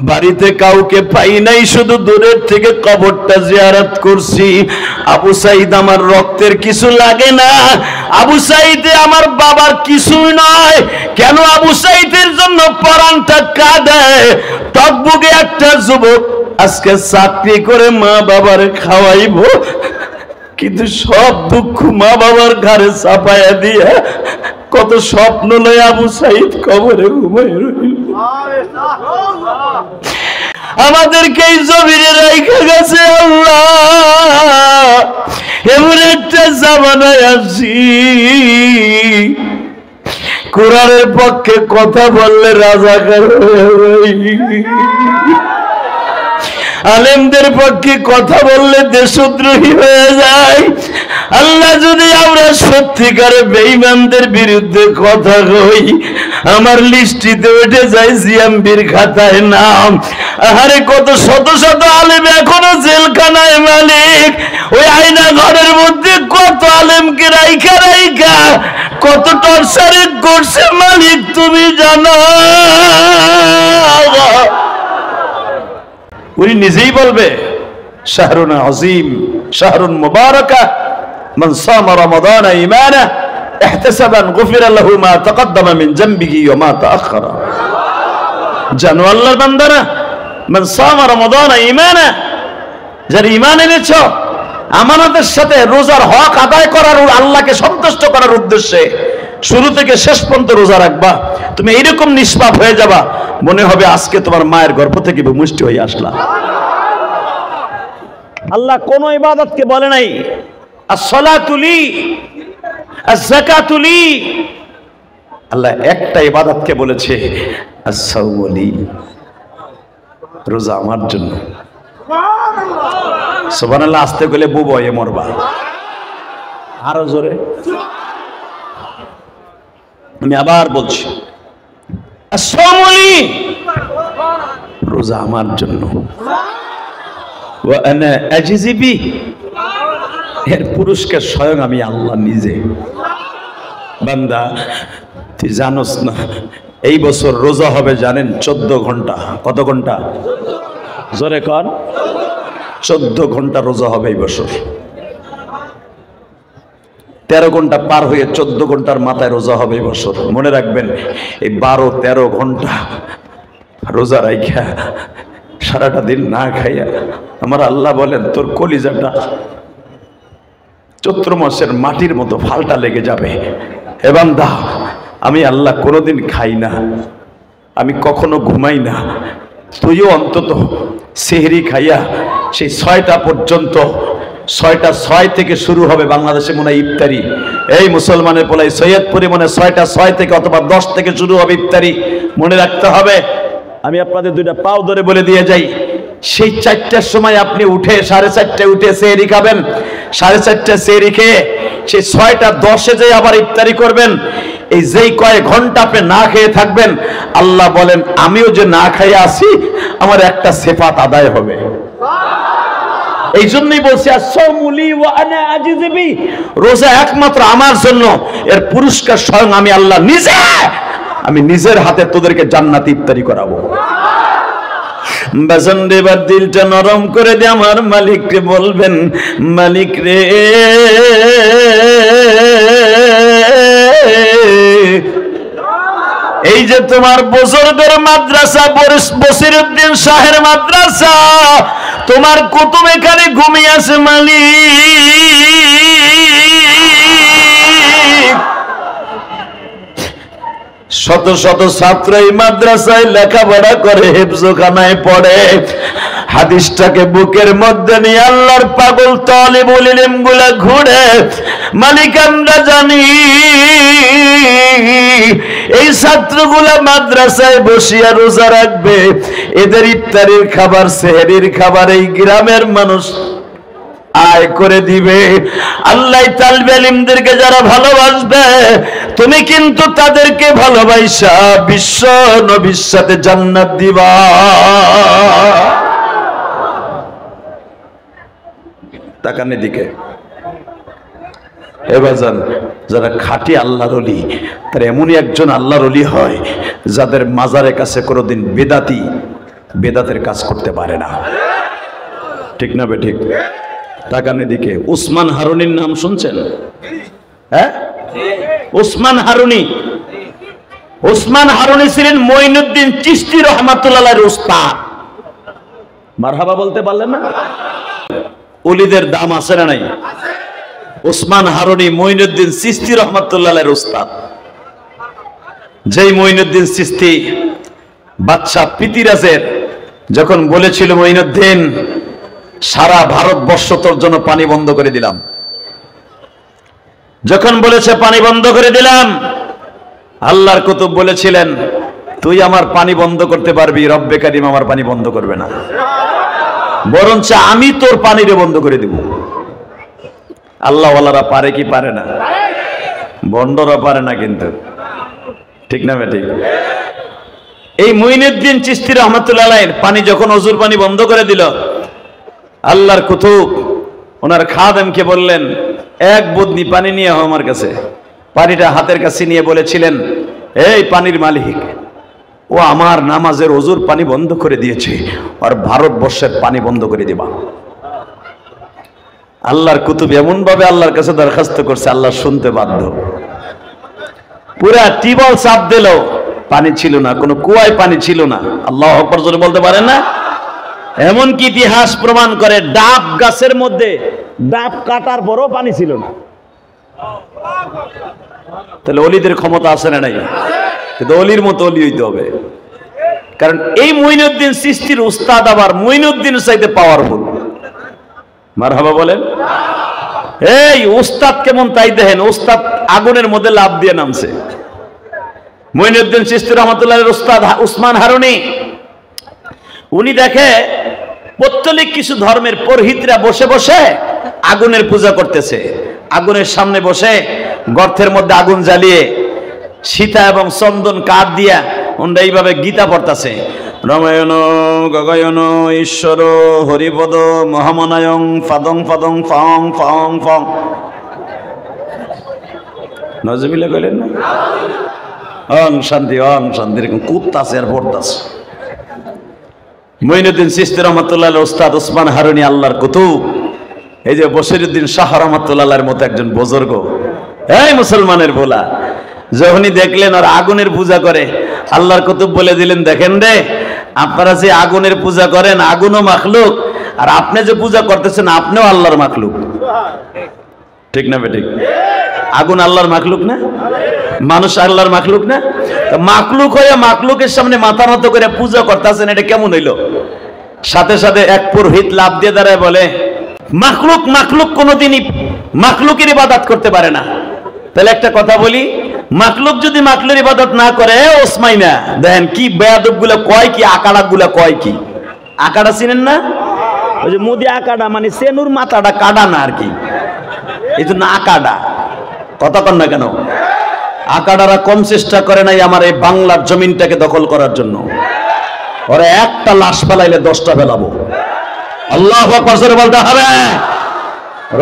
বাড়িতে কাউকে পাই নাই, শুধু দূরের থেকে কবরটা জিয়ারত করছি। আবু সাইদ আমার রক্তের কিছু লাগে না, আবু সাইদে আমার বাবার কিছুই নয়। কেন আবু সাইদের জন্য পরাণটা কাঁদে? টকবুকে একটা যুবক আজকে চাকরি করে মা বাবার খাওয়াইবো, কিন্তু সব দুঃখ মা বাবার ঘাড়ে চাপায়া দিয়া কত স্বপ্ন লয় আবু সাইদ কবরে ঘুমায় রইল। আমাদেরকে এই জমিনে রাইখা গেছে আল্লাহ। এমন একটা জামানায় আছি, কোরআনের পক্ষে কথা বললে রাজাকার হয়ে, আলেমদের পক্ষে কথা বললে দেশদ্রোহী হয়ে যায়। আল্লাহ, যদি আমরা সত্যিকারে বেঈমানদের বিরুদ্ধে কথা কই, আমার লিস্টিতে উঠে যায় জিএমবির খাতায় নাম। আরে কত শত শত আলেম এখনো জেলখানায় মালিক। ওই আয়না ঘরের মধ্যে কত আলেমকে রাইখা রাইখা কত টর্চারে করছে মালিক, তুমি জানো। উনি নিজেই বলবে, শাহরুন আযীম শাহরুন মুবারাকা মান সামা রমাদান ঈমানা ইহতিসাবান গুফিরা লাহু মা তাকদ্দামা মিন যামবিহি ওয়া মা তাআখারা। জানো আল্লাহর বান্দারা, মান সামা রমাদান ঈমানা, যারা ঈমান এনেছো আমানতের সাথে রোজার হক আদায় করার, আল্লাহকে সন্তুষ্ট করার উদ্দেশ্যে শুরু থেকে শেষ পর্যন্ত রোজা রাখবা, তুমি এইরকম নিষ্পাপ হয়ে যাবা, মনে হবে আজকে তোমার মায়ের গর্ভ থেকে মুষ্টি হয়ে আসলা। আল্লাহ কোন ইবাদতকে বলে নাই as-salatu li az-zakatu li, আল্লাহ একটা ইবাদতকে বলেছে as-sawmu li, রোজা আমার জন্য। সুবহানাল্লাহ। আস্তে গেলে বুবো এ মরবা, আরো জোরে। আমি আবার বলছি, as-sawmu li, রোজা আমার জন্য। ওয়া আনা আজজি বি, এর পুরস্কার স্বয়ং আমি আল্লাহ নিজে। বান্দা, তুই জানোস না এই বছর রোজা হবে জানেন 14 ঘন্টা। কত ঘন্টা? জোরে কর। 14 ঘন্টা রোজা হবে এই বছর। 13 ঘন্টা পার হয়ে 14 ঘন্টার মাথায় রোজা হবে এই বছর। মনে রাখবেন, এই 12-13 ঘন্টা রোজা রাইখা সারাটা দিন না খাইয়া আমার আল্লাহ বলেন, তোর কলিজাটা চৈত্র মাসের মাটির মতো ফালটা লেগে যাবে। হে বান্দা, আমি আল্লাহ কোনোদিন খাই না, আমি কখনো ঘুমাই না, তুইও অন্তত সেহরি খাইয়া সেই 6টা পর্যন্ত, 6টা 6 থেকে শুরু হবে বাংলাদেশে মনে হয় ইফতারি। এই মুসলমানের পোলাই সৈয়দপুরে মনে 6টা 6 থেকে অথবা 10 থেকে শুরু হবে ইফতারি, মনে রাখতে হবে। আমি আপনাদের 2টা পাও ধরে বলে দিয়ে যাই, সেই 4টার সময় আপনি উঠে 4:30টায় উঠে সেহরি খাবেন, 4:30টায় সেহরি খেয়ে সেই 6টা 10-এ যে আবার ইফতারি করবেন। এই যেই কয়েক ঘন্টা আপনি না খেয়ে থাকবেন, আল্লাহ বলেন আমিও যে না খাইয়ে আসি আমার একটা সিফাত আদায় হবে। এই জন্যই বলছি as-sawmu li wa ana ajzi bi, রোজা একমাত্র আমার জন্য, এর পুরস্কার স্বয়ং আমি আল্লাহ নিজে, আমি নিজের হাতে তোদেরকে জান্নাতি ইফতারি করাবো। বাজান রে, এবার দিলটা নরম করে দে, আমার মালিক রে বলবেন, মালিক রে এই যে তোমার বুজুর্গের মাদ্রাসা বসিরউদ্দিন শাহের মাদ্রাসা, তোমার কুতুব এখানে ঘুমিয়ে আছে মালিক। শত শত ছাত্র এই মাদ্রাসায় লেখাপড়া করে, হেফজখানায় পড়ে, হাদিসটাকে বুকের মধ্যে নিয়ে আল্লাহর পাগল তালিবুল ইলম গুলা ঘুরে। মালিক, আমরা জানি এই ছাত্রগুলা মাদ্রাসায় বসিয়া রোজা রাখবে, এদের ইফতারির খাবার, সেহরির খাবার এই গ্রামের মানুষ আয় করে দিবে। আল্লাহ তালিবে ইলমদেরকে যারা ভালোবাসবে, তুমি কিন্তু তাদেরকে ভালোবাসা বিশ্ব নবীর সাথে জান্নাত দিবা। তাকান এদিকে। এবাজান, যারা খাঁটি আল্লাহর ওলি, তারা এমনই একজন আল্লাহর ওলি হয় যাদের মাজারের কাছে কোনোদিন বেদাতি বেদাতের কাজ করতে পারে না। ঠিক না বেঠিক? তাকান এদিকে। উসমান হারুনির নাম শুনছেন? হ্যাঁ, উসমান হারুনি। উসমান হারুনি ছিলেন মঈনুদ্দিন চিশতি রহমাতুল্লাহর উস্তাদ। মারহাবা বলতে পারলেন না? ওলিদের দাম আছে না নাই? উসমান হারুনি মঈনুদ্দিন চিশতি রহমাতুল্লাহর উস্তাদ। যেই মঈনুদ্দিন চিশতি বাদশা পৃথিরাজের যখন বলেছিল, মঈনুদ্দিন সারা ভারতবর্ষ তোর জন্য পানি বন্ধ করে দিলাম, যখন বলেছে পানি বন্ধ করে দিলাম, আল্লাহর কুতুব বলেছিলেন তুই আমার পানি বন্ধ করতে পারবি, রব্বে কারিম আমার পানি বন্ধ করবে না, বরঞ্চ আমি তোর পানিরে বন্ধ করে দিব। আল্লাহ ওয়ালারা পারে কি পারে না? বন্ডরা পারে না কিন্তু। ঠিক না বেঠিক? এই মঈনুদ্দিন চিশতি রহমাতুল্লাহ আলাইহির পানি যখন ওযুর পানি বন্ধ করে দিল, আল্লাহর কুতুব ওনার খাদেমকে বললেন, এক বুদনি পানি নিয়ে আও আমার কাছে। পানিটা হাতের কাছে নিয়ে বলেছিলেন, এই পানির মালিক, ও আমার নামাজের ওযুর পানি বন্ধ করে দিয়েছে, আর ভারতবর্ষের পানি বন্ধ করে দিবা। আল্লাহর কুতুব এমন ভাবে আল্লাহর কাছে দরখাস্ত করছে, আল্লাহ শুনতে বাধ্য। পুরা টিউবওয়েল চাপ দিল, পানি ছিল না, কোনো কুয়ায় পানি ছিল না। আল্লাহু আকবার জোরে বলতে পারেন না? এমনকি ইতিহাস প্রমাণ করে ডাব গাছের মধ্যে ডাব কাটার পরও পানি ছিল না। তাহলে অলিদের ক্ষমতা আছে না নাই? কিন্তু অলির মতো অলি হইতে হবে, কারণ এই মঈনুদ্দিন চিশতির উস্তাদ আবার মঈনুদ্দিন চাইতে পাওয়ারফুল। মারহাবা বলেন। এই উস্তাদ কেমন তাই দেখেন, উস্তাদ আগুনের মধ্যে লাফ দিয়ে নামছে। মঈনুদ্দিন চিশতি রহমাতুল্লাহর উস্তাদ উসমান হারুনি, উনি দেখে পৌত্তলিক কিছু ধর্মের পুরোহিতরা বসে বসে আগুনের পূজা করতেছে। আগুনের সামনে বসে গর্তের মধ্যে আগুন জ্বালিয়ে সীতা এবং চন্দন কাঠ দিয়া ওনরা এইভাবে গীতা পড়তেছে, রমায়ণ গগয়ন ঈশ্বর হরিপদ মহামনায়ং ফাদং ফাদং ফং ফং ফং। নজবিল্লাহ কইলেন না? অং শান্তি অং শান্তি, এরকম কুত্তাছে আর পড়তাছে। মঈনুদ্দিন চিশতি রহমাতুল্লাহর উস্তাদ উসমান হারুনি আল্লাহর কুতুব, এই যে বশিরউদ্দিন শাহ রহমাতুল্লাহর মতো একজন বুজুর্গ, এই মুসলমানের ভোলা, যখনই দেখলেন আর আগুনের পূজা করে, আল্লাহর কুতুব বলে দিলেন, দেখেন রে, আপনারা যে আগুনের পূজা করেন, আগুনও মাখলুক, আর আপনি যে পূজা করতেছেন আপনিও আল্লাহর মাখলুক। ঠিক না বেঠিক? আগুন আল্লাহর মাখলুক না? মানুষ আল্লাহর মাখলুক না? মাখলুক হয়ে মাখলুকের সামনে মাথা নত করে পূজা করতেছেন, এটা কেমন হইল? সাথে সাথে এক পুরোহিত লাভ দিয়ে দাঁড়ায় বলে, মাখলুক মাখলুক কোনোদিনই মাখলুকের ইবাদত করতে পারে না। তাহলে একটা কথা বলি, মাখলুক যদি মাখলুকের ইবাদত না করে, ওসমাইনা দেখেন কি বেয়াদব গুলা কয় কি, আকাড়া গুলা কয় কি। আকাড়া চিনেন না? ওই যে মুদি আকাড়া, মানে সেনুর মাথাটা কাটা না আর কি, এই জন্য আকাড়া। কথা কন না কেন? আকাড়ারা কম চেষ্টা করে নাই আমার এই বাংলার জমিনটাকে দখল করার জন্য। ওরা একটা লাশ ফেলাইলে 10টা ফেলাবো। আল্লাহু আকবার জোরে বলতে হবে।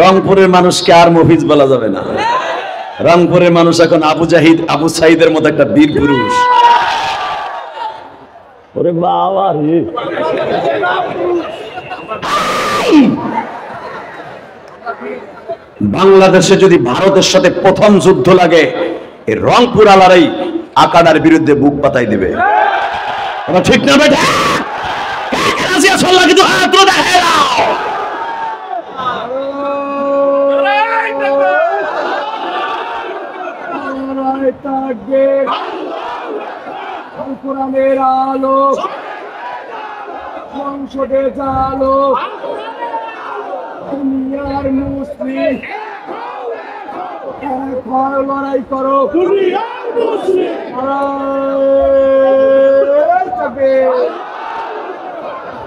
রংপুরের মানুষকে আর মফিজ বলা যাবে না। রংপুরের মানুষ এখন আবু জাহিদ আবু সাইদের মতো একটা বীর পুরুষ। ওরে বাবা রে, বাংলাদেশে যদি ভারতের সাথে প্রথম যুদ্ধ লাগে, এই রংপুর আলারাই আকাড়ার বিরুদ্ধে বুক পাতাই দিবে। ঠিক না বেটা? কিন্তু হাত দেখে নাও। কোরআনের আলো সংসদে জালো, দুনিয়ার মুসলিম লড়াই করো।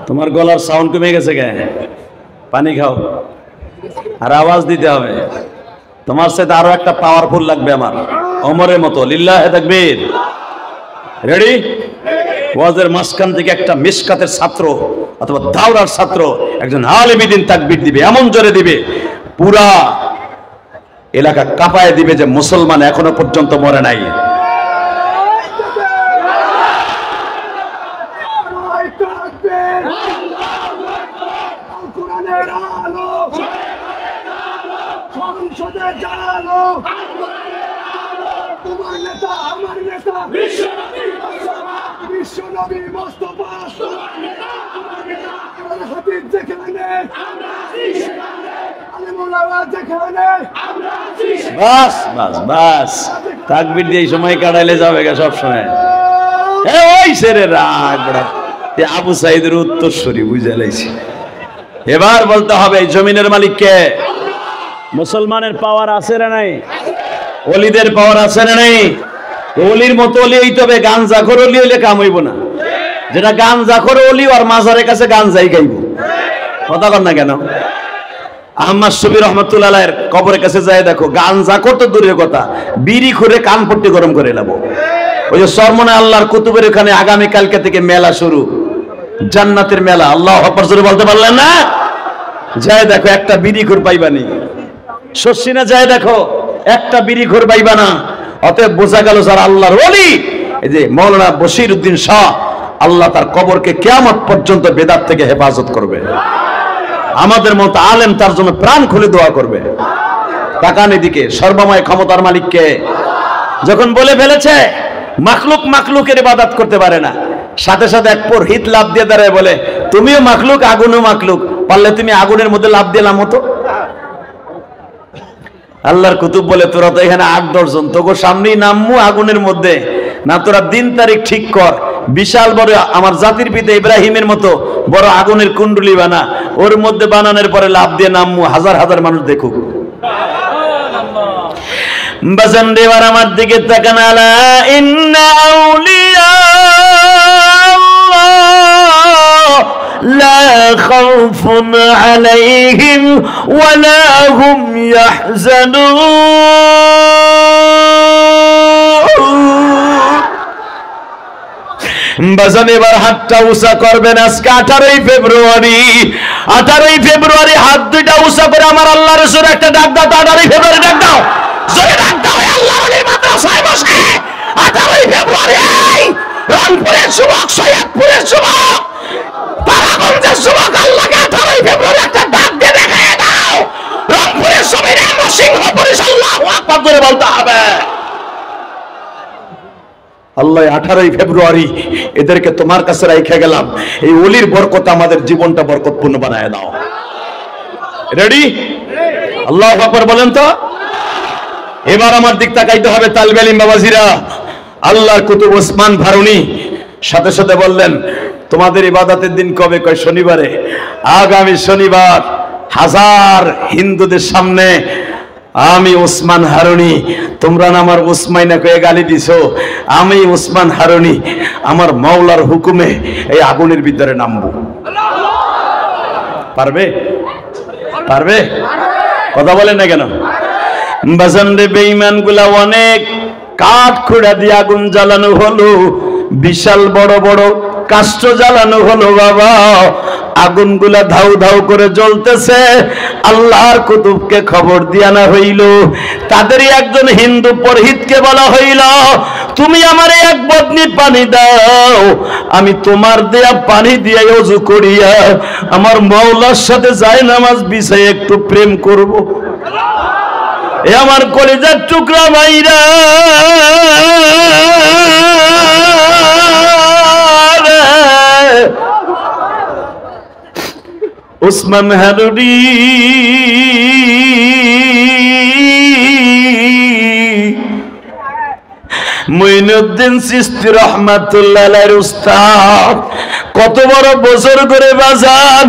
তোমার গলার সাউন্ড কমে গেছে কে? পানি খাও আর আওয়াজ দিতে হবে। তোমার সাথে আরো একটা পাওয়ারফুল লাগবে আমার, ওমরের মতো। লিল্লাহে তাকবীর। রেডি? ওয়াজের মাঝখান থেকে একটা মিশকাতের ছাত্র অথবা দাওরার ছাত্র একজন আলেম দ্বীন তাকবীর দিবে, এমন জোরে দিবে পুরা এলাকা কাঁপায় দিবে যে মুসলমান এখনো পর্যন্ত মরে নাই। তাকবীর কোরআনের আলো সংসদে জালো তোমার নেতা আমার নেতা বিশ্বনবী মুস্তাফা হাবিব যেখানে আলেমুল আওয়াজ যেখানে বাস বাস বাস তাকবীর দিয়ে সময় কাটাইলে যাবে গা সব সময়। ওই সেরে রাগ আবু সাইদের উত্তরসূরি বুঝে লাইছি। এবার বলতে হবে এই জমিনের মালিক কে? মুসলমানের পাওয়ার আছে না নাই? ওলিদের পাওয়ার আছে না নাই? ওলির মতো ওলি হইতে হবে, গাঞ্জাখোর ওলি হইলে কাম হইব না। যেটা গাঞ্জাখোর ওলি আর মাজারের কাছে গাঞ্জাই গাইব, কথা কর না কেন? আহমদ শফি রহমতুল্লাহ আলাইহির কবরের কাছে যায় দেখো, গাঞ্জাখোর তো দূরের কথা, বিড়ি খুরে কান পট্টি গরম করে নেবো। ওই যে সরমনে আল্লাহর কুতুবের ওখানে আগামী কালকে থেকে মেলা শুরু, জান্নাতের মেলা। আল্লাহু আকবার জোরে বলতে পারলেন না? যায় দেখো একটা বিড়ি ঘুর পাইবানি। শশিনা যায় দেখো একটা বিড়ি ঘুর পাইবা না। অতএব বোঝা গেল যারা আল্লাহর ওলি, এই যে মাওলানা বশির উদ্দিন শাহ, আল্লাহ তার কবরকে কিয়ামত পর্যন্ত বেদাত থেকে হেফাজত করবে। আমাদের মতো আলেম তার জন্য প্রাণ খুলে দোয়া করবে। তাকান এদিকে, সর্বময় ক্ষমতার মালিককে যখন বলে ফেলেছে মাখলুক মাখলুকের ইবাদত করতে পারে না, সাথে সাথে এক পর হিত লাভ দিয়ে দাঁড়ায় বলে তুমিও মাখলুক আগুনও মাখলুক, পারলে তুমি আগুনের মধ্যে লাভ দিলাম হতো। আল্লাহর কুতুব বলে তোরা তো এখানে 8-10 জন, তোকে সামনেই নামমু আগুনের মধ্যে না, তোরা দিন তারিখ ঠিক কর, বিশাল বড় আমার জাতির পিতা ইব্রাহিমের মতো বড় আগুনের কুণ্ডলি বানা, ওর মধ্যে বানানোর পরে লাভ দিয়ে নামমু, হাজার হাজার মানুষ দেখুক। বাজান দেবার আমার দিকে তাকান, আলা ইন্না আউলিয়া আল্লাহ লা খাউফুন আলাইহিম ওয়া লা হুম ইয়াহজানুন। বাজান এবার হাতটা উঁচা করবেন। আজকে 18ই ফেব্রুয়ারি, 18ই ফেব্রুয়ারি হাত দুইটা উঁচা করে আমার আল্লাহর রাসূল একটা ডাক দাও। 18ই ফেব্রুয়ারি ডাক দাও, জোরে ডাক দাও। আল্লাহর ওলির মাদ্রাসায় বসে 18ই ফেব্রুয়ারি রংপুরের যুবক, সৈয়দপুরের যুবক, তারাগঞ্জের যুবক, আল্লাহকে 18ই ফেব্রুয়ারি একটা ডাক দিয়ে দেখায় দাও। রংপুরের জমিনে সিংহপুরে আল্লাহু আকবার করে বলতে হবে। আল্লাহ 18ই ফেব্রুয়ারি এদেরকে তোমার কাছে রেখে গেলাম, এই ওলির বরকত আমাদের জীবনটা বরকতপূর্ণ বানায় দাও। রেডি? আল্লাহু আকবার বলেন তো। এবার আমার দিক তাকাইতে হবে তালবে ইলম বাবাজিরা। আল্লাহর কুতুব ওসমান ফারুনি সাথে সাথে বললেন তোমাদের ইবাদতের দিন কবে? কয় শনিবারে। আগামী শনিবার হাজার হিন্দুদের সামনে আমি ওসমান হারুনি, তোমরা না আমার ওসমাইনা কয়ে গালি দিছো, আমি ওসমান হারুনি আমার মাওলার হুকুমে এই আগুনের ভিতরে নামবো। পারবে? পারবে? কথা বলেন না কেন? বাজান রে বেঈমান গুলা অনেক কাঠ খুঁড়া দিয়ে আগুন জ্বালানো হলো, বিশাল বড় বড় কাষ্ঠ জ্বালানো হলো বাবা, আগুনগুলা ধাউ ধাউ করে জ্বলতেছে। আল্লাহর কুতুবকে খবর দিয়া না হইল, তাদেরই একজন হিন্দু পুরোহিতকে বলা হইল তুমি আমারে এক বদনি পানি দাও, আমি তোমার দেয়া পানি দিয়ে ওযু করিয়া আমার মাওলার সাথে যায় নামাজ বিছাই একটু প্রেম করব। এ আমার কলিজার টুকরা ভাইরা, ওসমান হারুনি মুঈনুদ্দিন চিশতি রাহমাতুল্লাহ আলাইহির উস্তাদ, কত বড় বছর করে বাজান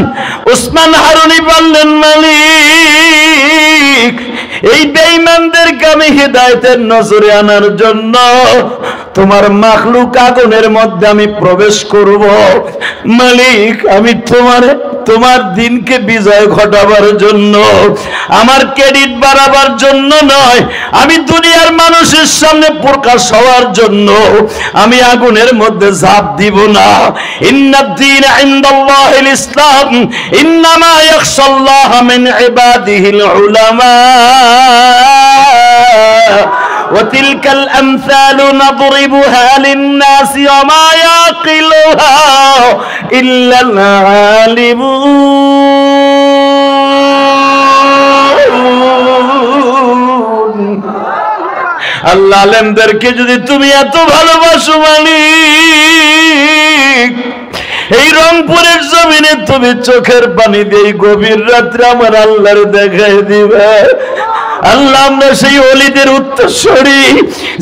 ওসমান হারুনি বললেন মালিক এই বেঈমানদেরকে আমি হিদায়াতের নজরে আনার জন্য তোমার মাখলুক আগুনের মধ্যে আমি প্রবেশ করব। মালিক আমি তোমার দিনকে বিজয় ঘটাবার জন্য, আমার ক্রেডিট বাড়াবার জন্য নয়, আমি দুনিয়ার মানুষের সামনে প্রকাশ হওয়ার জন্য আমি আগুনের মধ্যে ঝাঁপ দিব না। ইন্নাদ-দীন ইনদাল্লাহিল ইসলাম, ইন্নামা ইয়াখশাল্লাহা মিন ইবাদিহিল উলামা ওয়াতিলকাল আমসালু নাদরিবুহা লিন-নাসি ওয়া মা ইয়াকিলুহা ইল্লাল আলিমুন। আল্লাহ আলেমদেরকে যদি তুমি এত ভালোবাসো মালিক, এই রংপুরের জমিনে তুমি চোখের পানি দিয়ে গভীর রাত্রে আমার আল্লাহর দেখাই দিবে। আল্লাহ আমরা সেই অলিদের উত্তরসূরি,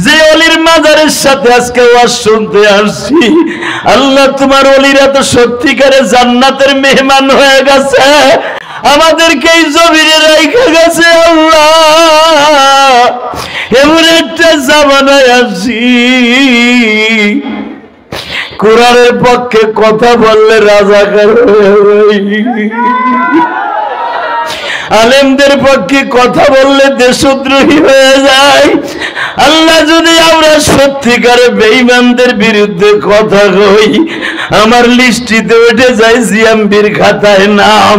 যে অলির মাজারের সাথে আজকে ওয়াজ শুনতে আসছি। আল্লাহ তোমার অলিরা তো সত্যিকারে জান্নাতের মেহমান হয়ে গেছে, আমাদেরকে এই জমিনে রাইখা গেছে। আল্লাহ এমন একটা জামানায় আসছি, কোরআনের পক্ষে কথা বললে রাজাকার হয়ে যাই, আলেমদের পক্ষে কথা বললে দেশদ্রোহী হয়ে যায়। আল্লাহ যদি আমরা সত্যিকারে বেঈমানদের বিরুদ্ধে কথা কই, আমার লিস্টিতে উঠে যায় জিএমবির খাতায় নাম।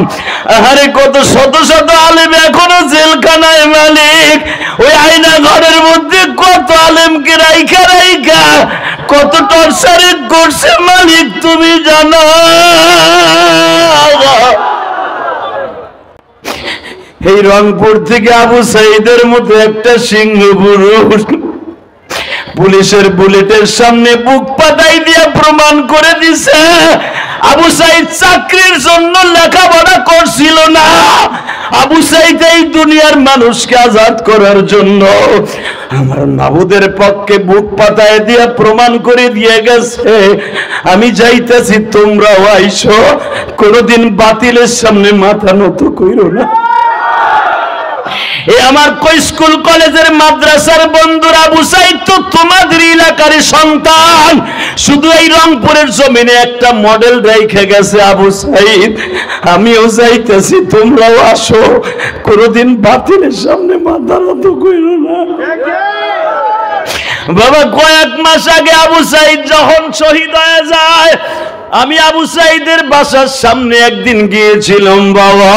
আরে কত শত শত আলেম এখনো জেলখানায় মালিক, ওই আয়না ঘরের মধ্যে কত আলেমকে রাইখা রাইখা কত টর্চারে করছে মালিক তুমি জানো। এই রংপুর থেকে আবু সাইদের মতো একটা সিংহ পুরুষ পুলিশের বুলেটের সামনে বুক পাতাই দিয়ে প্রমাণ করে দিছে আবু সাইদ চাকরির জন্য লেখাপড়া করছিল না, আবু সাইদ এই দুনিয়ার মানুষকে আজাদ করার জন্য আমার মাবুদের পক্ষে বুক পাতায় দিয়ে প্রমাণ করে দিয়ে গেছে। আমি যাইতেছি, তোমরাও আইসো, কোনদিন বাতিলের সামনে মাথা নত কইরো না। এ আমার স্কুল কলেজের মাদ্রাসার বন্ধুরা, আবু সাইদ তো তোমাদের এলাকার সন্তান, শুধু এই রংপুরের জমিনে একটা মডেল রেখে গেছে আবু সাইদ। আমিও যাইতেছি, তোমরাও আসো, কোনদিন বাতিলের সামনে মাথা নত কইরো না। বাবা কয়েক মাস আগে আবু সাইদ যখন শহীদ হয়ে যায়, আমি আবু সাইদের বাসার সামনে একদিন গিয়েছিলাম। বাবা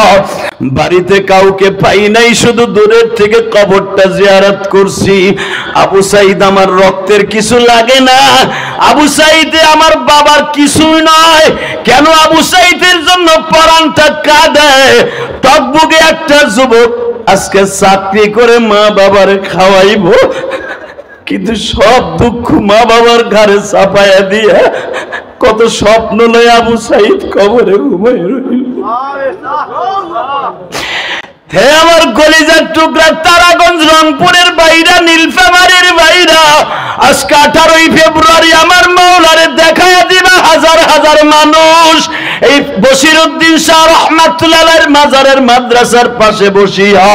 বাড়িতে কাউকে পাই নাই, শুধু দূরের থেকে কবরটা জিয়ারত করছি। আবু সাইদ আমার রক্তের কিছু লাগে না, আবু সাইদে আমার বাবার কিছুই নয়। কেন আবু সাইদের জন্য পরাণটা কাঁদে? টকবুকে একটা যুবক আজকে চাকরি করে মা বাবার খাওয়াইবো, কিন্তু সব দুঃখ মা বাবার ঘাড়ে চাপায়া দিয়ে কত স্বপ্ন লয় আবু সাইদ কবরে ঘুমাই রইল। হে আমার কলিজার টুকরা তারাগঞ্জ রংপুরের বাইরা, নীলফামারীর বাইরা, আজকে 18ই ফেব্রুয়ারি আমার মাওলারে দেখায়া দিবা হাজার হাজার মানুষ এই বশিরউদ্দিন শাহ রহমাতুল্লাহর মাজারের মাদ্রাসার পাশে বসিয়া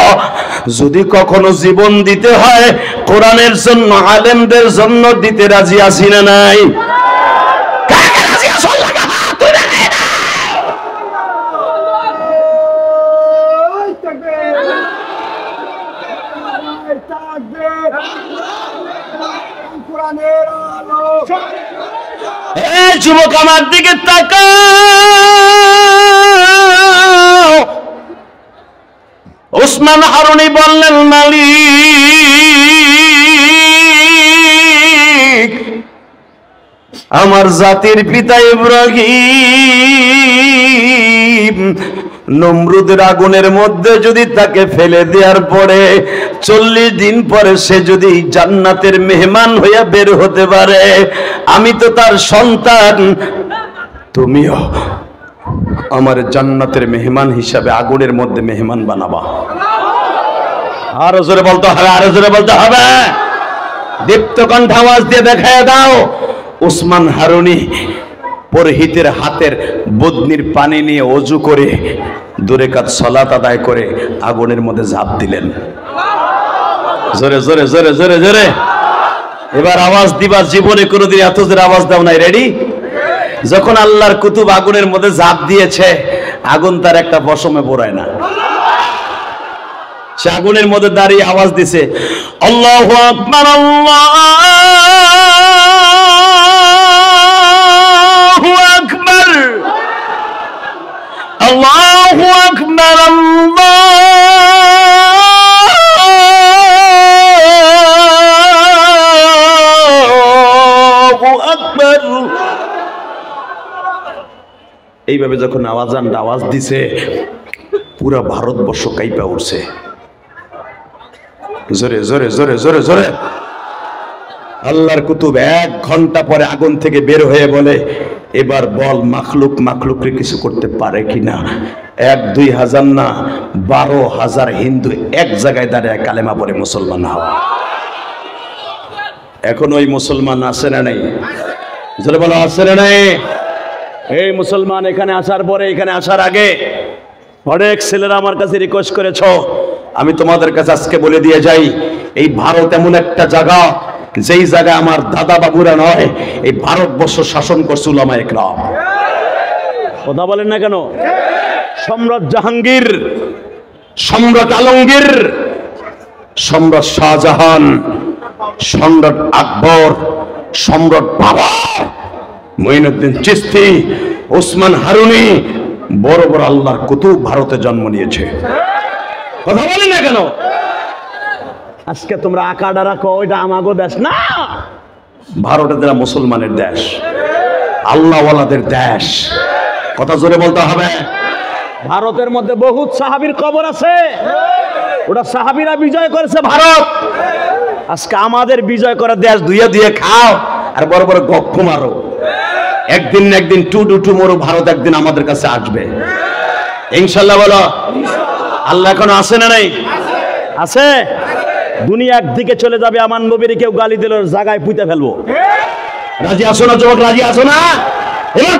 যদি কখনো জীবন দিতে হয় কোরআনের জন্য, আলেমদের জন্য দিতে রাজি আছি না নাই? যুবক আমার দিকে তাকাও। ওসমান হারুনি বললেন, মালিক আমার জাতির পিতা ইব্রাহিম নমরুদের আগুনের মধ্যে যদি তাকে ফেলে দেওয়ার পরে 40 দিন পরে সে যদি জান্নাতের মেহমান হইয়া বের হতে পারে, আমি তো তার সন্তান, তুমিও আমার জান্নাতের মেহমান হিসাবে আগুনের মধ্যে মেহমান বানাবা। আরো জোরে বলতে হবে, আরো জোরে বলতে হবে, দীপ্ত কণ্ঠ আওয়াজ দিয়ে দেখায় দাও। ওসমান হারুনি পুরোহিতের হাতের বদনির পানি নিয়ে ওযু করে 2 রাকাত সালাত আদায় করে আগুনের মধ্যে ঝাঁপ দিলেন। জোরে জোরে জোরে জোরে জোরে এবার আওয়াজ দিবা, জীবনে কোনোদিন এত জোরে আওয়াজ দাও নাই। রেডি? যখন আল্লাহর কুতুব আগুনের মধ্যে ঝাঁপ দিয়েছে, আগুন তার একটা বসমে পড়ায় না, সে আগুনের মধ্যে দাঁড়িয়ে আওয়াজ দিছে, আল্লাহু আকবার, আল্লাহু আকবার, আল্লাহু আকবার, যখন আওয়াজ দিছে পুরা ভারতবর্ষ কাইপা উঠছে। জোরে জোরে জোরে জোরে জোরে আল্লাহর কুতুব 1 ঘন্টা পরে আগুন থেকে বের হয়ে বলে, এবার বল মাখলুকরে কিছু করতে পারে কিনা। 1-2 হাজার না 12,000 হিন্দু এক জায়গায় দাঁড়িয়ে কালেমা পড়ে মুসলমান হওয়া। এখন ওই মুসলমান আছে না নাই? জোরে বলো আছে না নাই? এই মুসলমান এখানে আসার পরে, এখানে আসার আগে অনেক ছেলেরা আমার কাছে রিকোয়েস্ট করেছ, আমি তোমাদের কাছে আজকে বলে দিয়ে যাই, এই ভারত এমন একটা জায়গা যেই জায়গায় আমার দাদা বাবুরা নয়, এই ভারতবর্ষ শাসন করছে উলামায়ে কেরাম। কথা বলেন না কেন? সম্রাট জাহাঙ্গীর, সম্রাট আলমগীর, সম্রাট শাহজাহান, সম্রাট আকবর, সম্রাট বাবর, মঈনুদ্দিন চিশতি, ওসমান হারুনি, বড় বড় আল্লাহর কুতুব ভারতে জন্ম নিয়েছে। কথা বলেন না কেন? আজকে তোমরা আকাডা রাখো, ওইটা আমাগো দেশ না। ভারতের মুসলমানের দেশ, আল্লাহওয়ালাদের দেশ। কথা জোরে বলতে হবে। ভারতের মধ্যে বহুত সাহাবীর কবর আছে, ওটা সাহাবীরা বিজয় করেছে ভারত। আজকে আমাদের বিজয় করা দেশ দুইয়া দিয়ে খাও আর বড় বড় গপ্প মারো। একদিন না একদিন টু মরো, ভারত একদিন আমাদের কাছে আসবে ইনশাল্লাহ। বলো আল্লাহ এখনো আছে না নাই? আছে। দুনিয়া একদিকে চলে যাবে, আমার নবীর কেউ গালি দিল জায়গায় পুঁতে ফেলবো। রাজি আছো না যুবক? রাজি আছো না? এবার